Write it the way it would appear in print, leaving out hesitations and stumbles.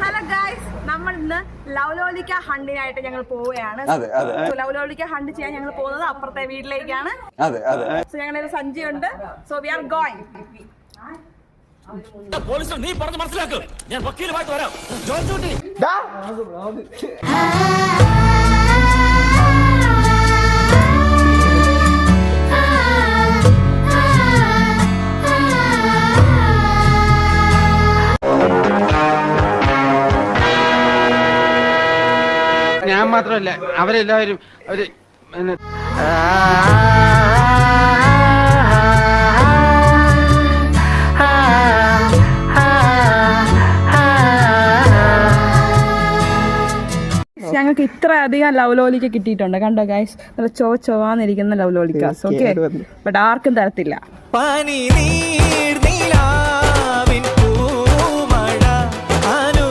Hello guys, നമ്മൾ ഇന്ന് ലവ്ലോലിക്ക ഹണ്ടിനായിട്ട് ഞങ്ങൾ പോവുകയാണ്. ലവ്ലോലിക്ക ഹണ്ട് ചെയ്യാൻ ഞങ്ങൾ പോകുന്നത് അപ്പുറത്തെ വീട്ടിലേക്കാണ്. സോ ഞങ്ങളുടെ ഒരു സഞ്ചിയുണ്ട്. So we are going. നീ പറഞ്ഞു മനസ്സിലാക്ക്. ഞാൻ വക്കീലുമായിട്ട് വരാം. ജോൺ ചൂട്ടി ഞാൻ മാത്രമല്ല അവരെല്ലാവരും അവര് ഞങ്ങൾക്ക് ഇത്ര അധികം ലവ്ലോലിക്ക കിട്ടിയിട്ടുണ്ട്. കണ്ടോ ഗൈസ്, നല്ല ചോവാന്നിരിക്കുന്ന ലവ്ലോലിക്കാസ്. ഓക്കെ, ബട്ട് ആർക്കും തരത്തില്ല.